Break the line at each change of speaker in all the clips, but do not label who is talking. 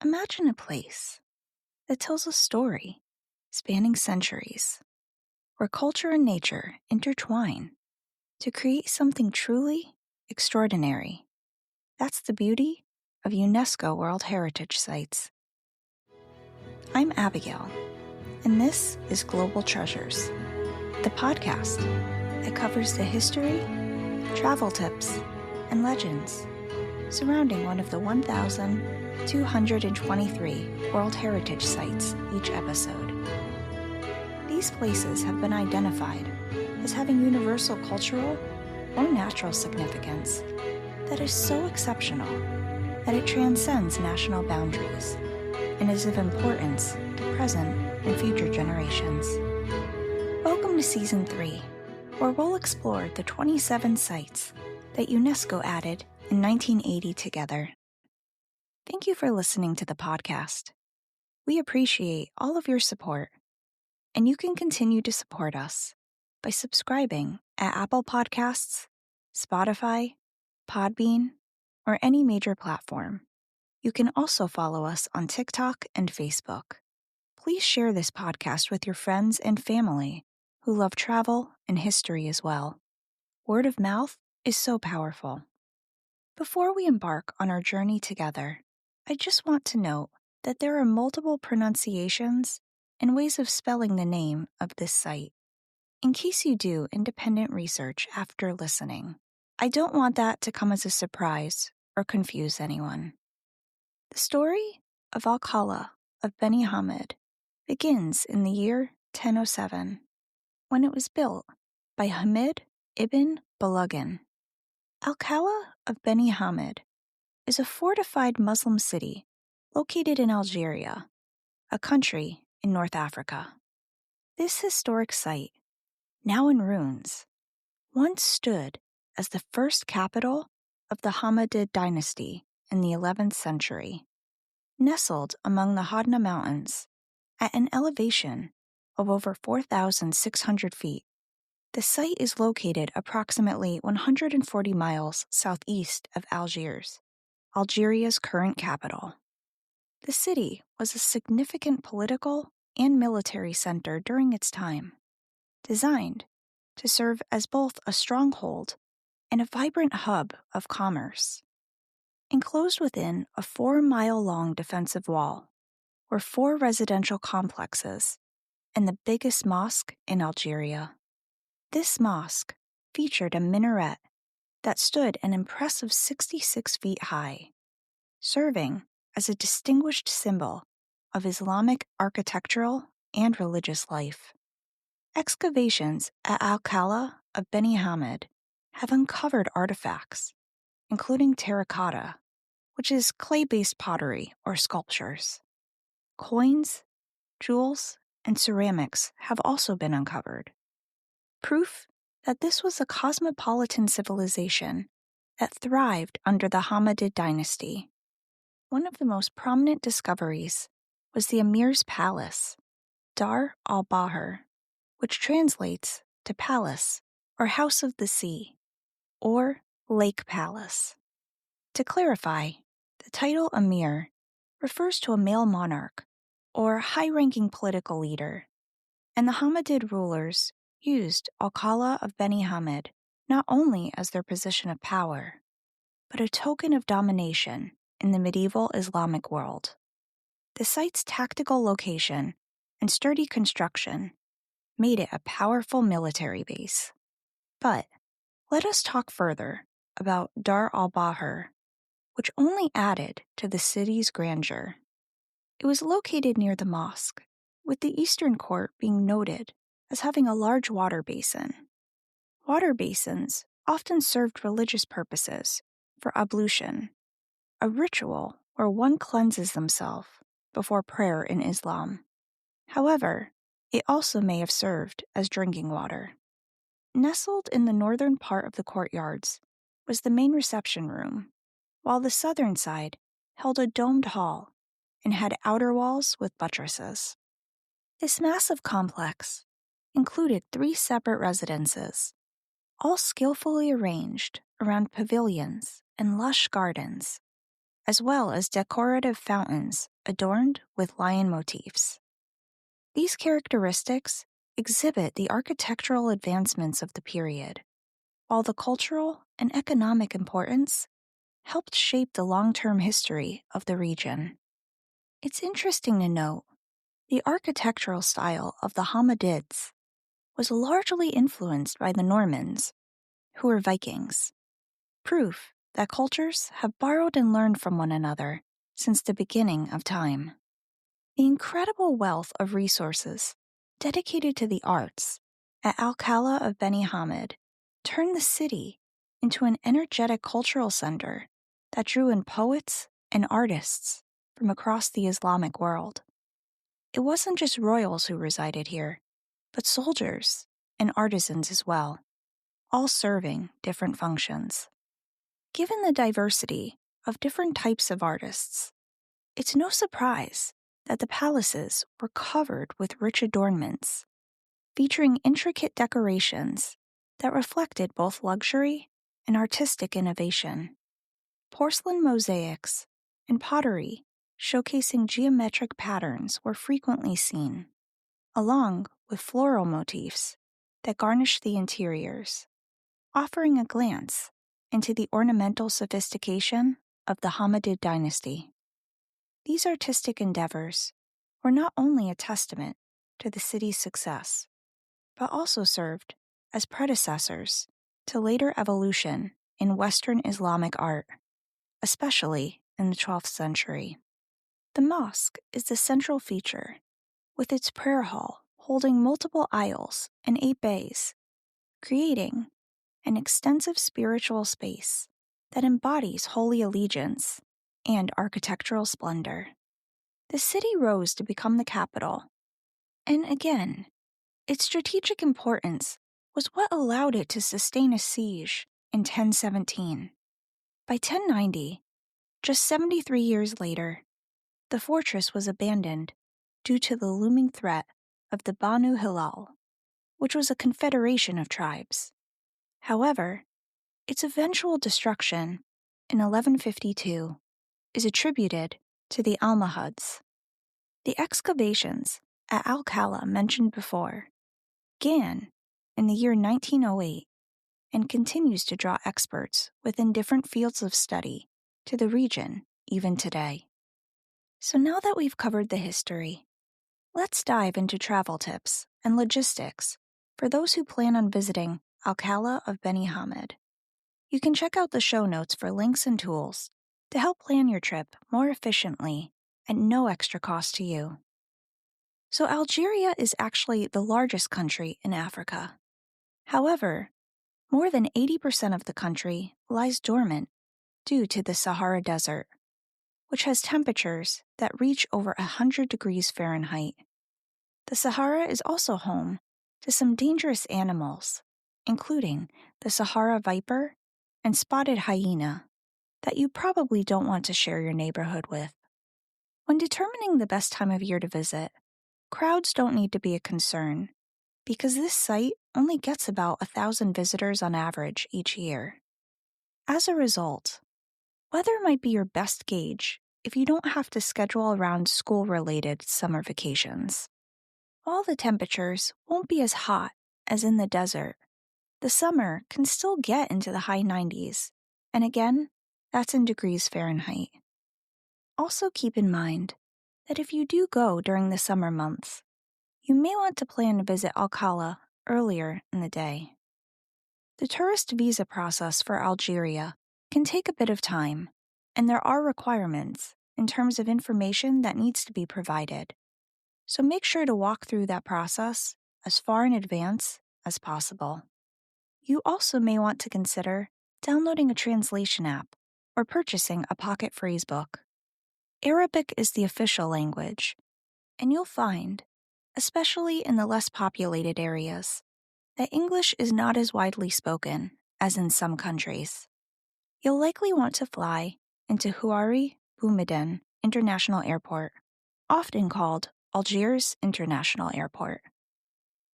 Imagine a place that tells a story spanning centuries, where culture and nature intertwine to create something truly extraordinary. That's the beauty of UNESCO World Heritage Sites. I'm Abigail, and this is Global Treasures, the podcast that covers the history, travel tips, and legends surrounding one of the 1,223 World Heritage Sites each episode. These places have been identified as having universal cultural or natural significance that is so exceptional that it transcends national boundaries and is of importance to present and future generations. Welcome to Season 3, where we'll explore the 27 sites that UNESCO added in 1980 together. Thank you for listening to the podcast. We appreciate all of your support, and you can continue to support us by subscribing at Apple Podcasts, Spotify, Podbean, or any major platform. You can also follow us on TikTok and Facebook. Please share this podcast with your friends and family who love travel and history as well. Word of mouth is so powerful. Before we embark on our journey together, I just want to note that there are multiple pronunciations and ways of spelling the name of this site. In case you do independent research after listening, I don't want that to come as a surprise or confuse anyone. The story of Qa'la of Beni Hammad begins in the year 1007, when it was built by Hamid ibn Balagan. Qa'la of Beni Hammad is a fortified Muslim city located in Algeria, a country in North Africa. This historic site, now in ruins, once stood as the first capital of the Hammadid dynasty in the 11th century. Nestled among the Hodna Mountains at an elevation of over 4,600 feet, the site is located approximately 140 miles southeast of Algiers, Algeria's current capital. The city was a significant political and military center during its time, designed to serve as both a stronghold and a vibrant hub of commerce. Enclosed within a 4-mile-long defensive wall were 4 residential complexes and the biggest mosque in Algeria. This mosque featured a minaret that stood an impressive 66 feet high, serving as a distinguished symbol of Islamic architectural and religious life. Excavations at Qa'la of Beni Hammad have uncovered artifacts, including terracotta, which is clay-based pottery or sculptures. Coins, jewels, and ceramics have also been uncovered. Proof that this was a cosmopolitan civilization that thrived under the Hammadid dynasty. One of the most prominent discoveries was the Emir's Palace, Dar al-Bahr, which translates to palace or house of the sea, or lake palace. To clarify, the title Emir refers to a male monarch or high-ranking political leader, and the Hammadid rulers used Qa'la of Beni Hammad not only as their position of power, but a token of domination in the medieval Islamic world. The site's tactical location and sturdy construction made it a powerful military base. But let us talk further about Dar al-Bahr, which only added to the city's grandeur. It was located near the mosque, with the eastern court being noted as having a large water basin. Water basins often served religious purposes for ablution, a ritual where one cleanses themselves before prayer in Islam. However, it also may have served as drinking water. Nestled in the northern part of the courtyards was the main reception room, while the southern side held a domed hall and had outer walls with buttresses. This massive complex included 3 separate residences, all skillfully arranged around pavilions and lush gardens, as well as decorative fountains adorned with lion motifs. These characteristics exhibit the architectural advancements of the period, while the cultural and economic importance helped shape the long-term history of the region. It's interesting to note the architectural style of the Hammadids was largely influenced by the Normans, who were Vikings, proof that cultures have borrowed and learned from one another since the beginning of time. The incredible wealth of resources dedicated to the arts at Qa'la of Beni Hammad turned the city into an energetic cultural center that drew in poets and artists from across the Islamic world. It wasn't just royals who resided here, but soldiers and artisans as well, all serving different functions. Given the diversity of different types of artists, it's no surprise that the palaces were covered with rich adornments, featuring intricate decorations that reflected both luxury and artistic innovation. Porcelain mosaics and pottery showcasing geometric patterns were frequently seen, along with floral motifs that garnished the interiors, offering a glance into the ornamental sophistication of the Hammadid dynasty. These artistic endeavors were not only a testament to the city's success, but also served as predecessors to later evolution in Western Islamic art, especially in the 12th century. The mosque is the central feature, with its prayer hall holding multiple aisles and 8 bays, creating an extensive spiritual space that embodies holy allegiance and architectural splendor. The city rose to become the capital, and again, its strategic importance was what allowed it to sustain a siege in 1017. By 1090, just 73 years later, the fortress was abandoned due to the looming threat of the Banu Hilal, which was a confederation of tribes. However, its eventual destruction in 1152 is attributed to the Almohads. The excavations at Qa'la mentioned before began in the year 1908 and continues to draw experts within different fields of study to the region even today. So now that we've covered the history, let's dive into travel tips and logistics for those who plan on visiting Qa'la of Beni Hammad. You can check out the show notes for links and tools to help plan your trip more efficiently at no extra cost to you. So Algeria is actually the largest country in Africa. However, more than 80% of the country lies dormant due to the Sahara Desert, which has temperatures that reach over 100 degrees Fahrenheit. The Sahara is also home to some dangerous animals, including the Sahara viper and spotted hyena, that you probably don't want to share your neighborhood with. When determining the best time of year to visit, crowds don't need to be a concern, because this site only gets about 1,000 visitors on average each year. As a result, weather might be your best gauge if you don't have to schedule around school-related summer vacations. While the temperatures won't be as hot as in the desert, the summer can still get into the high 90s, and again, that's in degrees Fahrenheit. Also keep in mind that if you do go during the summer months, you may want to plan to visit Qa'la earlier in the day. The tourist visa process for Algeria can take a bit of time, and there are requirements in terms of information that needs to be provided. So make sure to walk through that process as far in advance as possible. You also may want to consider downloading a translation app or purchasing a pocket phrase book. Arabic is the official language, and you'll find, especially in the less populated areas, that English is not as widely spoken as in some countries. You'll likely want to fly into Houari Boumediene International Airport, often called Algiers International Airport.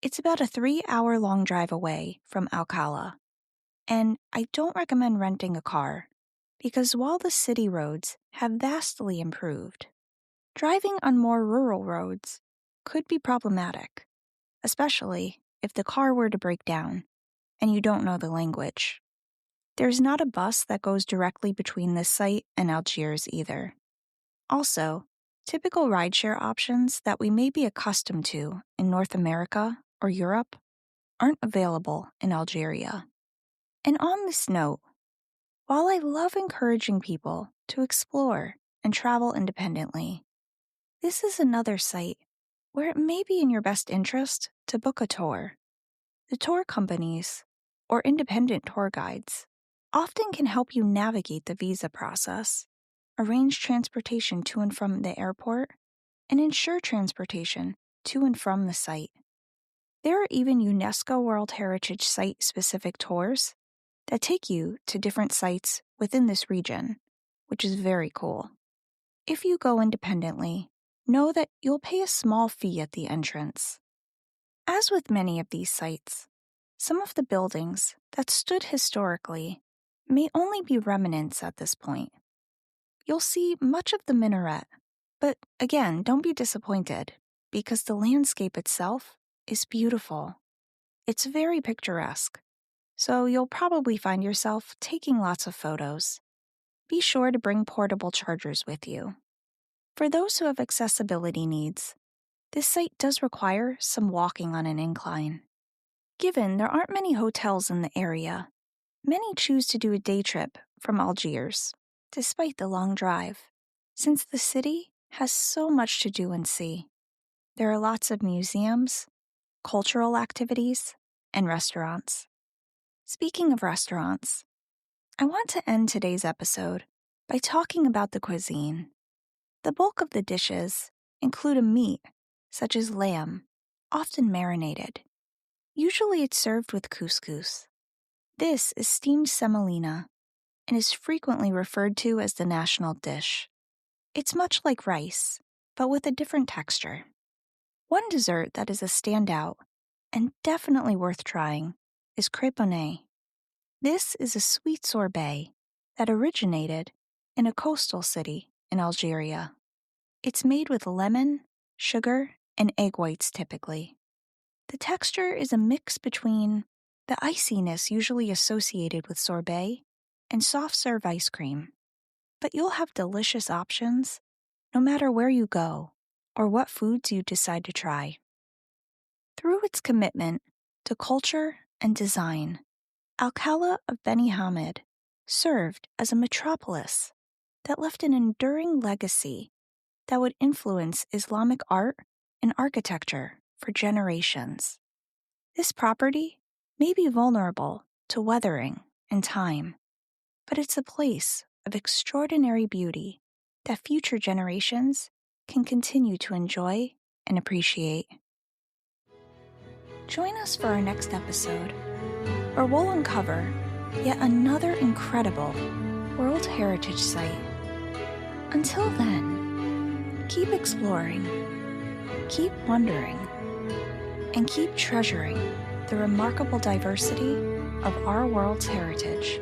It's about a 3-hour-long drive away from Qa'la, and I don't recommend renting a car because while the city roads have vastly improved, driving on more rural roads could be problematic, especially if the car were to break down and you don't know the language. There's not a bus that goes directly between this site and Algiers either. Also, typical rideshare options that we may be accustomed to in North America or Europe aren't available in Algeria. And on this note, while I love encouraging people to explore and travel independently, this is another site where it may be in your best interest to book a tour. The tour companies, or independent tour guides, often can help you navigate the visa process, arrange transportation to and from the airport, and ensure transportation to and from the site. There are even UNESCO World Heritage Site-specific tours that take you to different sites within this region, which is very cool. If you go independently, know that you'll pay a small fee at the entrance. As with many of these sites, some of the buildings that stood historically may only be remnants at this point. You'll see much of the minaret, but again, don't be disappointed because the landscape itself is beautiful. It's very picturesque, so you'll probably find yourself taking lots of photos. Be sure to bring portable chargers with you. For those who have accessibility needs, this site does require some walking on an incline. Given there aren't many hotels in the area, many choose to do a day trip from Algiers, despite the long drive, since the city has so much to do and see. There are lots of museums, cultural activities, and restaurants. Speaking of restaurants, I want to end today's episode by talking about the cuisine. The bulk of the dishes include a meat, such as lamb, often marinated. Usually it's served with couscous. This is steamed semolina and is frequently referred to as the national dish. It's much like rice, but with a different texture. One dessert that is a standout and definitely worth trying is crêponnet. This is a sweet sorbet that originated in a coastal city in Algeria. It's made with lemon, sugar, and egg whites typically. The texture is a mix between the iciness usually associated with sorbet and soft-serve ice cream. But you'll have delicious options no matter where you go or what foods you decide to try. Through its commitment to culture and design, Qa'la of Beni Hammad served as a metropolis that left an enduring legacy that would influence Islamic art and architecture for generations. This property may be vulnerable to weathering and time, but it's a place of extraordinary beauty that future generations can continue to enjoy and appreciate. Join us for our next episode, where we'll uncover yet another incredible World Heritage Site. Until then, keep exploring, keep wondering, and keep treasuring the remarkable diversity of our world's heritage.